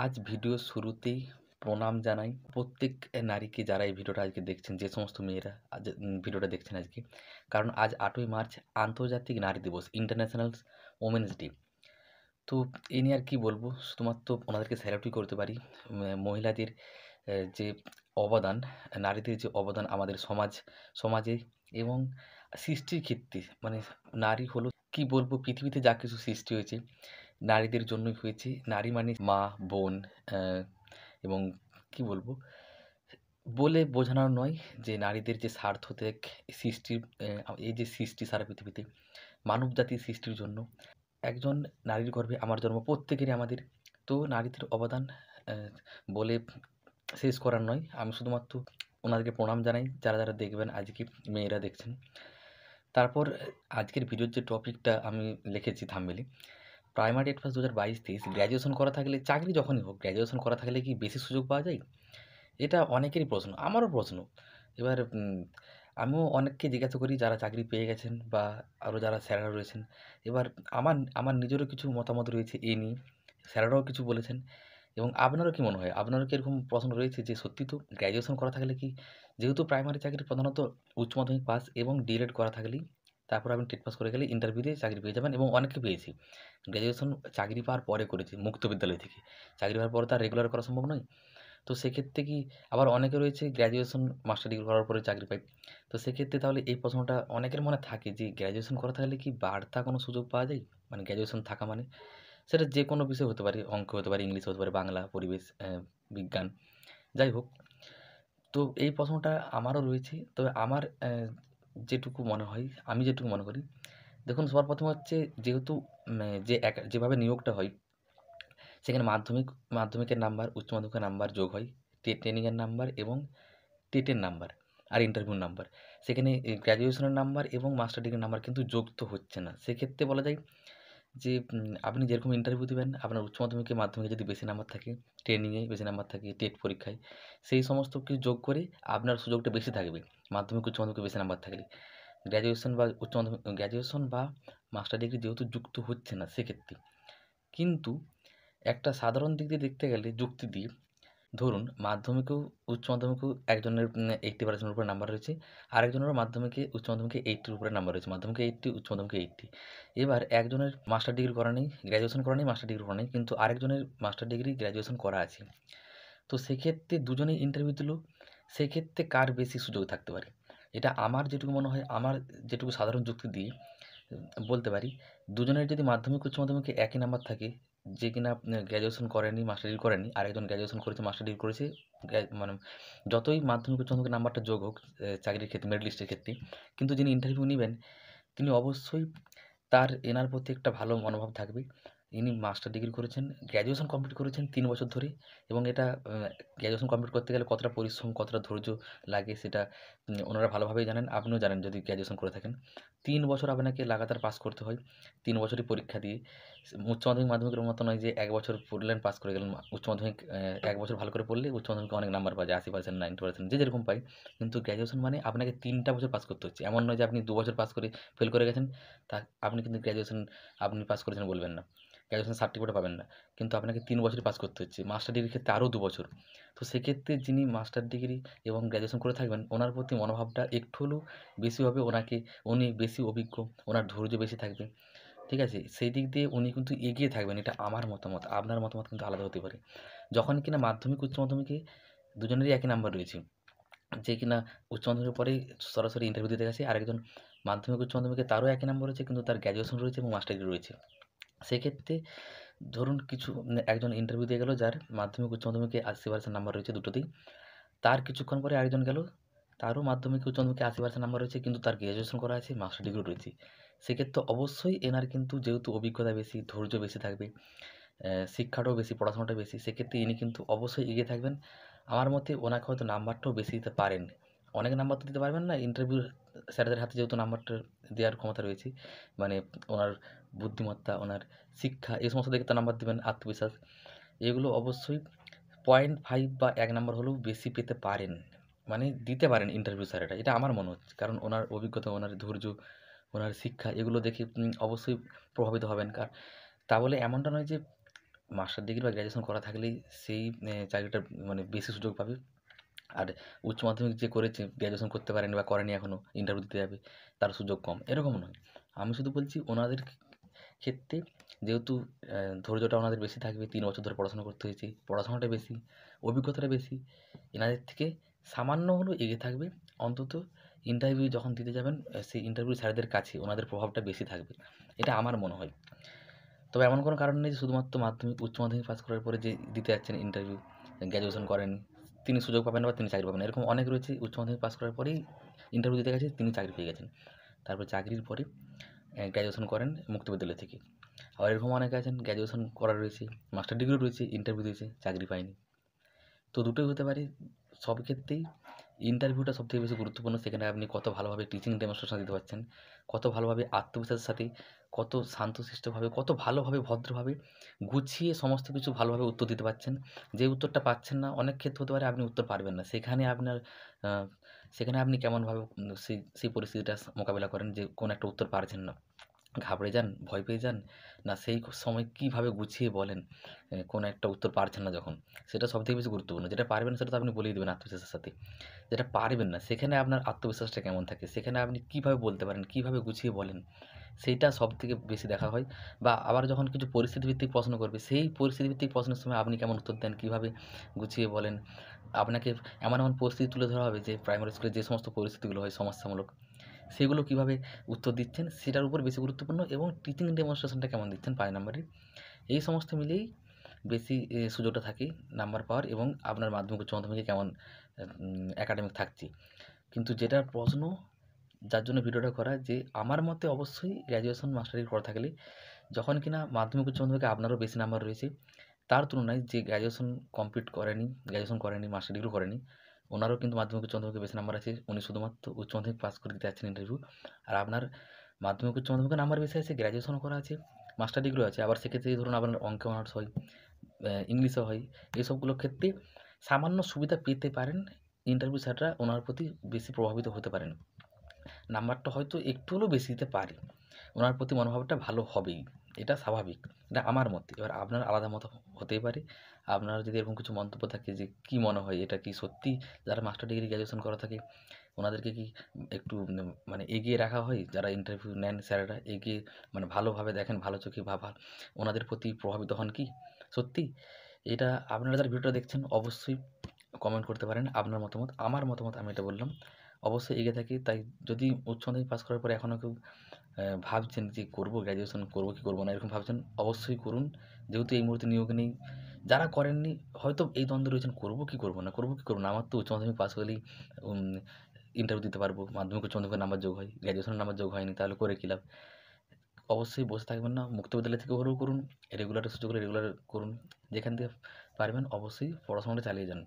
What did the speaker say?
আজ ভিডিওর শুরুতেই প্রণাম জানাই প্রত্যেক নারীকে যারা এই ভিডিওটা আজকে দেখছেন, যে সমস্ত মেয়েরা আজ ভিডিওটা দেখছেন আজকে। কারণ আজ ৮ই মার্চ আন্তর্জাতিক নারী দিবস, ইন্টারন্যাশনাল ওমেনস ডে। তো এই নিয়ে আর কি বলবো, শুধুমাত্র ওনাদেরকে স্যালুটই করতে পারি। মহিলাদের যে অবদান, নারীদের যে অবদান আমাদের সমাজে এবং সৃষ্টির ক্ষেত্রে, মানে নারী হলো কি বলবো, পৃথিবীতে যা কিছু সৃষ্টি হয়েছে নারীদের জন্যই হয়েছে। নারী মানে মা, বোন, আহ, এবং কি বলবো, বলে বোঝানোর নয় যে নারীদের যে স্বার্থত্যাগ সৃষ্টির, এই যে সৃষ্টি সারা পৃথিবীতে মানব জাতির সৃষ্টির জন্য একজন নারীর গর্ভে আমার জন্ম, প্রত্যেকেরই আমাদের। তো নারীদের অবদান আহ, বলে শেষ করার নয়, আমি শুধুমাত্র ওনাদেরকে প্রণাম জানাই যারা যারা দেখবেন আজকে, মেয়েরা দেখছেন। তারপর আজকের ভিডিওর যে টপিকটা আমি লিখেছি থাম্বনেলে, প্রাইমারি এড পাস 2022-23 গ্র্যাজুয়েশন করা থাকলে, চাকরি যখনই হোক, গ্র্যাজুয়েশন করা থাকলে কি বেশি সুযোগ পাওয়া যায়? এটা অনেকেরই প্রশ্ন, আমারও প্রশ্ন। এবার আমিও অনেককে জিজ্ঞাসা করি যারা চাকরি পেয়ে গেছেন বা আরও যারা স্যারেরা রয়েছেন। এবার আমার আমার নিজেরও কিছু মতামত রয়েছে এই নিয়ে, স্যারেরাও কিছু বলেছেন। এবং আপনারও কি মনে হয়, আপনারও কি এরকম প্রশ্ন রয়েছে যে সত্যি তো গ্র্যাজুয়েশন করা থাকলে কি, যেহেতু প্রাইমারি চাকরি প্রধানত উচ্চ মাধ্যমিক পাস এবং ডিএলএড করা থাকলেই, তারপর আপনি টেট পাস করে গেলে ইন্টারভিউ দিয়ে চাকরি পেয়ে যাবেন, এবং অনেকে পেয়েছি। গ্র্যাজুয়েশন চাকরি পাওয়ার পরে করেছে মুক্ত বিদ্যালয় থেকে, চাকরি পাওয়ার পরে তার রেগুলার করা সম্ভব নয়। তো সেক্ষেত্রে কি, আবার অনেকে রয়েছে গ্র্যাজুয়েশন মাস্টার ডিগ্রি করার পরে চাকরি পায়। তো সেক্ষেত্রে তাহলে এই প্রশ্নটা অনেকের মনে থাকে যে গ্র্যাজুয়েশন করা থাকলে কি বাড়তা কোনো সুযোগ পাওয়া যায়? মানে গ্র্যাজুয়েশন থাকা মানে সেটা যে কোনো বিষয় হতে পারে, অঙ্ক হতে পারে, ইংলিশ হতে পারে, বাংলা, পরিবেশ, বিজ্ঞান, যাই হোক। তো এই প্রশ্নটা আমারও রয়েছে। তবে আমার যেটুকু মনে হয়, আমি যেটুকু মনে করি, দেখুন সবার প্রথমে হচ্ছে, যেহেতু যে যেভাবে নিয়োগটা হয়, সেখানে মাধ্যমিকের নাম্বার, উচ্চ মাধ্যমিকের নাম্বার যোগ হয়, ট্রেনিংয়ের নাম্বার এবং টেটের নাম্বার আর ইন্টারভিউর নাম্বার। সেখানে গ্র্যাজুয়েশনের নাম্বার এবং মাস্টার ডিগ্রির নাম্বার কিন্তু যোগ তো হচ্ছে না। সেক্ষেত্রে বলা যায় যে আপনি যেরকম ইন্টারভিউ দিবেন, আপনার উচ্চ মাধ্যমিকে, মাধ্যমিকে যদি বেশি নাম্বার থাকে, ট্রেনিংয়ে বেশি নাম্বার থাকে, টেট পরীক্ষায়, সেই সমস্ত কিছু যোগ করে আপনার সুযোগটা বেশি থাকবে মাধ্যমিক, উচ্চ মাধ্যমিকে বেশি নাম্বার থাকলে। গ্র্যাজুয়েশন বা মাস্টার ডিগ্রি যেহেতু যুক্ত হচ্ছে না সেক্ষেত্রে। কিন্তু একটা সাধারণ দিক দিয়ে দেখতে গেলে, যুক্তি দিয়ে ধরুন মাধ্যমিকেও উচ্চ মাধ্যমিকেও একজনের 80% উপরে নাম্বার রয়েছে, আরেকজনেরও মাধ্যমিকে উচ্চ মাধ্যমিকে 80-র উপরে নাম্বার রয়েছে, মাধ্যমিকে 80, উচ্চ মাধ্যমিকে 80। এবার একজনের মাস্টার ডিগ্রি করা নেই, গ্র্যাজুয়েশন করা নেই, মাস্টার ডিগ্রি করা নেই, কিন্তু আরেকজনের মাস্টার ডিগ্রি, গ্র্যাজুয়েশন করা আছে। তো সেক্ষেত্রে দুজনেই ইন্টারভিউ দিল, সেক্ষেত্রে কার বেশি সুযোগ থাকতে পারে? এটা আমার যেটুকু মনে হয়, আমার যেটুকু সাধারণ যুক্তি দিয়ে বলতে পারি, দুজনের যদি মাধ্যমিক, উচ্চ মাধ্যমিকে একই নাম্বার থাকে, যে কিনা গ্র্যাজুয়েশন করেনি, মাস্টার ডিগ্রি করেনি, আরেকজন গ্র্যাজুয়েশন করেছে, মাস্টার ডিগ্রি করেছে, মানে যতই মাধ্যমিক, উচ্চ মাধ্যমিকের নাম্বারটা যোগ হোক চাকরির ক্ষেত্রে, মেরিট লিস্টের ক্ষেত্রে, কিন্তু যিনি ইন্টারভিউ নেবেন তিনি অবশ্যই, এনার প্রতি একটা ভালো মনোভাব থাকবে। ইনি মাস্টার ডিগ্রি করেছেন, গ্র্যাজুয়েশন কমপ্লিট করেছেন ৩ বছর ধরে, এবং এটা গ্র্যাজুয়েশন কমপ্লিট করতে গেলে কতটা পরিশ্রম, কতটা ধৈর্য লাগে সেটা ওনারা ভালোভাবেই জানেন, আপনিও জানেন যদি গ্র্যাজুয়েশন করে থাকেন। ৩ বছর আপনাকে লাগাতার পাস করতে হয়, ৩ বছরই পরীক্ষা দিয়ে। উচ্চ মাধ্যমিক, মাধ্যমিকের মতো নয় যে ১ বছর পড়লেন, পাস করে গেলেন। উচ্চ মাধ্যমিক ১ বছর ভালো করে পড়লে উচ্চ মাধ্যমিকে অনেক নাম্বার পাওয়া যায়, 80%, 90%, যে যেরকম পায়। কিন্তু গ্র্যাজুয়েশন মানে আপনাকে ৩টা বছর পাস করতে হচ্ছে। এমন নয় যে আপনি ২ বছর পাস করে ফেল করে গেছেন, তা আপনি কিন্তু গ্র্যাজুয়েশন আপনি পাস করেছেন বলবেন না। গ্র্যাজুয়েশন সার্টিফিকেটও পাবেন না। কিন্তু আপনাকে ৩ বছরই পাস করতে হচ্ছে। মাস্টার ডিগ্রির ক্ষেত্রে আরও ২ বছর। তো সেক্ষেত্রে যিনি মাস্টার ডিগ্রি এবং গ্র্যাজুয়েশন করে থাকবেন, ওনার প্রতি মনোভাবটা একটু হলেও বেশি হবে। উনি বেশি অভিজ্ঞ, ওনার ধৈর্য বেশি থাকবে। ঠিক আছে? সেই দিক দিয়ে উনি কিন্তু এগিয়ে থাকবেন। এটা আমার মতামত। আপনার মতামত কিন্তু আলাদা হতে পারে। যখন কিনা মাধ্যমিক, উচ্চ মাধ্যমিকে দুজনেরই একই নাম্বার রয়েছে। যে কিনা উচ্চ মাধ্যমিকের পরেই সরাসরি ইন্টারভিউ দিতে গেছে, আরেকজন মাধ্যমিক, উচ্চ মাধ্যমিকে তারও একই নাম্বার রয়েছে, কিন্তু তার গ্র্যাজুয়েশন রয়েছে এবং মাস্টার ডিগ্রি রয়েছে। সেক্ষেত্রে ধরুন কিছু একজন ইন্টারভিউ দিয়ে গেল যার মাধ্যমিক, উচ্চ মাধ্যমিকে 80% নাম্বার রয়েছে দুটোতেই। তার কিছুক্ষণ পরে আরেকজন গেল, তারও মাধ্যমিক, উচ্চ মাধ্যমিকে 80% নাম্বার রয়েছে, কিন্তু তার গ্র্যাজুয়েশন করা আছে, মাস্টার ডিগ্রিও রয়েছে। সেক্ষেত্রে অবশ্যই এনার কিন্তু যেহেতু অভিজ্ঞতা বেশি, ধৈর্য বেশি থাকবে, শিক্ষাটাও বেশি, পড়াশোনাটা বেশি, সেক্ষেত্রে ইনি কিন্তু অবশ্যই এগিয়ে থাকবেন। আমার মতে ওনাকে হয়তো নাম্বারটাও বেশি দিতে পারেন। অনেক নাম্বার তো দিতে পারবেন না, ইন্টারভিউ স্যারদের হাতে যেহেতু নাম্বারটা দেওয়ার ক্ষমতা রয়েছে, মানে ওনার বুদ্ধিমত্তা, ওনার শিক্ষা, এই সমস্ত দেখে তো নাম্বার দিবেন, আত্মবিশ্বাস, এগুলো অবশ্যই 0.5 বা ১ নাম্বার হলেও বেশি পেতে পারেন। মানে দিতে পারেন ইন্টারভিউ স্যারেরা। এটা আমার মনে হচ্ছে। কারণ ওনার অভিজ্ঞতা, ওনার ধৈর্য, ওনার শিক্ষা, এগুলো দেখে অবশ্যই প্রভাবিত হবেন। তা বলে এমনটা নয় যে মাস্টার ডিগ্রি বা গ্র্যাজুয়েশন করা থাকলেই সেই চাকরিটা মানে বেশি সুযোগ পাবে। আর উচ্চ মাধ্যমিক যে করেছে, গ্র্যাজুয়েশন করতে পারেনি বা করেনি এখনও, ইন্টারভিউ দিতে যাবে, তার সুযোগ কম, এরকম নয়। আমি শুধু বলছি ওনাদের ক্ষেত্রে যেহেতু ধৈর্যটা ওনাদের বেশি থাকবে, 3 বছর ধরে পড়াশোনা করতে হয়েছে, পড়াশোনাটা বেশি, অভিজ্ঞতাটা বেশি, এনাদের থেকে সামান্য হলেও এগিয়ে থাকবে। অন্তত ইন্টারভিউ যখন দিতে যাবেন, সেই ইন্টারভিউ স্যারদের কাছে ওনাদের প্রভাবটা বেশি থাকবে। এটা আমার মনে হয়। তবে এমন কোনো কারণ নেই যে শুধুমাত্র মাধ্যমিক, উচ্চ মাধ্যমিক পাস করার পরে যে দিতে যাচ্ছেন ইন্টারভিউ, গ্র্যাজুয়েশন করেননি, তিনি সুযোগ পাবেন না বা তিনি চাকরি পাবেন না। এরকম অনেক রয়েছে উচ্চ মাধ্যমিক পাস করার পরেই ইন্টারভিউ দিতে গেছে, তিনি চাকরি পেয়ে গেছেন। তারপর চাকরির পরে গ্র্যাজুয়েশন করেন মুক্ত বিদ্যালয় থেকে। আবার এরকম অনেকে আছেন গ্র্যাজুয়েশন করা রয়েছে, মাস্টার ডিগ্রিও রয়েছে, ইন্টারভিউ দিয়েছে, চাকরি পায়নি। তো দুটোই হতে পারে। সব ক্ষেত্রেই ইন্টারভিউটা সবথেকে বেশি গুরুত্বপূর্ণ। সেখানে আপনি কত ভালোভাবে টিচিং ডেমনস্ট্রেশন দিতে পারছেন, কত ভালোভাবে আত্মবিশ্বাসের সাথে, কত শান্তশিষ্টভাবে, কত ভালোভাবে, ভদ্রভাবে, গুছিয়ে সমস্ত কিছু ভালোভাবে উত্তর দিতে পারছেন। যে উত্তরটা পাচ্ছেন না, অনেক ক্ষেত্রে হতে পারে আপনি উত্তর পারবেন না। সেখানে আপনার আ সেখানে আপনি কেমনভাবে সেই পরিস্থিতিটা মোকাবিলা করেন যে কোনো একটা উত্তর পারছেন না। ঘাবড়ে যান, ভয় পেয়ে যান, না সেই সময় কীভাবে গুছিয়ে বলেন কোনো একটা উত্তর পারছেন না যখন, সেটা সবথেকে বেশি গুরুত্বপূর্ণ। যেটা পারবেন সেটা তো আপনি বলেই দেবেন আত্মবিশ্বাসের সাথে। যেটা পারবেন না সেখানে আপনার আত্মবিশ্বাসটা কেমন থাকে, সেখানে আপনি কীভাবে বলতে পারেন, কীভাবে গুছিয়ে বলেন, সেইটা সবথেকে বেশি দেখা হয়। বা আবার যখন কিছু পরিস্থিতিভিত্তিক প্রশ্ন করবে, সেই পরিস্থিতিভিত্তিক প্রশ্নের সময় আপনি কেমন উত্তর দেন, কীভাবে গুছিয়ে বলেন। আপনাকে এমন পরিস্থিতি তুলে ধরা হবে যে প্রাইমারি স্কুলে যে সমস্ত পরিস্থিতিগুলো হয় সমস্যামূলক, সেগুলো কীভাবে উত্তর দিচ্ছেন সেটার উপর বেশি গুরুত্বপূর্ণ, এবং টিচিং ডেমনস্ট্রেশনটা কেমন দিচ্ছেন 5 নাম্বারের। এই সমস্ত মিলিয়েই বেশি সুযোগটা থাকে নাম্বার পাওয়ার, এবং আপনার মাধ্যমিক, উচ্চ মাধ্যমিকে কেমন একাডেমিক থাকছে। কিন্তু যেটা প্রশ্ন, যার জন্য ভিডিওটা করা, যে আমার মতে অবশ্যই গ্র্যাজুয়েশন মাস্টার ডিগ্রি করা থাকলে, যখন কিনা মাধ্যমিক, উচ্চ মাধ্যমিকে আপনারও বেশি নাম্বার রয়েছে, তার তুলনায় যে গ্র্যাজুয়েশন কমপ্লিট করেনি, গ্র্যাজুয়েশন করেনি, মাস্টার ডিগ্রি করেনি, ওনারও কিন্তু মাধ্যমিক, উচ্চ মাধ্যমিকে বেশি নাম্বার আছে। উনি শুধুমাত্র উচ্চ মাধ্যমিক পাস করে দিতে যাচ্ছেন ইন্টারভিউ। আর আপনার মাধ্যমিক, উচ্চ মাধ্যমিকে নাম্বার বেশি আছে, গ্র্যাজুয়েশনও করা আছে, মাস্টার ডিগ্রিও আছে। আবার সেক্ষেত্রে ধরুন আপনার অঙ্কে অনার্স হয়, ইংলিশে হয়, এইসবগুলোর ক্ষেত্রে সামান্য সুবিধা পেতে পারেন। ইন্টারভিউ স্যাররা ওনার প্রতি বেশি প্রভাবিত হতে পারেন। নাম্বারটা হয়তো একটু হলেও বেশি দিতে পারে। ওনার প্রতি মনোভাবটা ভালো হবেই। এটা স্বাভাবিক। এটা আমার মত। এবার আপনার আলাদা মত হতেই পারে। আপনার যদি এরকম কিছু মন্তব্য থাকে যে কী মনে হয়, এটা কি সত্যি যারা মাস্টার ডিগ্রি গ্র্যাজুয়েশন করা থাকে ওনাদেরকে কি একটু মানে এগিয়ে রাখা হয়? যারা ইন্টারভিউ নেন স্যারেরা এগিয়ে মানে ভালোভাবে দেখেন, ভালো চোখে ওনাদের প্রতি প্রভাবিত হন কি সত্যি? এটা আপনারা যারা ভিডিওটা দেখছেন অবশ্যই কমেন্ট করতে পারেন আপনার মতামত। আমার মতামত আমি এটা বললাম। অবশ্যই এগিয়ে থাকি। তাই যদি উচ্চ মাধ্যমিক পাস করার পরে এখনও কেউ ভাবছেন যে করবো, গ্র্যাজুয়েশন করবো কি করবো না, এরকম ভাবছেন, অবশ্যই করুন। যেহেতু এই মুহূর্তে নিয়োগ নেই। যারা করেননি হয়তো এই দ্বন্দ্বে রয়েছেন, করবো কি করবো না, করবো কি করবো না। আমার তো উচ্চ মাধ্যমিক পাস হলেই উম ইন্টারভিউ দিতে পারবো। মাধ্যমিক, উচ্চ মাধ্যমিকের নাম্বার যোগ হয়। গ্র্যাজুয়েশনের নাম্বার যোগ হয়নি, তাহলে করে কি লাভ? অবশ্যই বসে থাকবেন না। মুক্ত বিদ্যালয় থেকে হলেও করুন। রেগুলারের সুযোগ হলে রেগুলার করুন। যেখান থেকে পারবেন অবশ্যই পড়াশোনাটা চালিয়ে যান।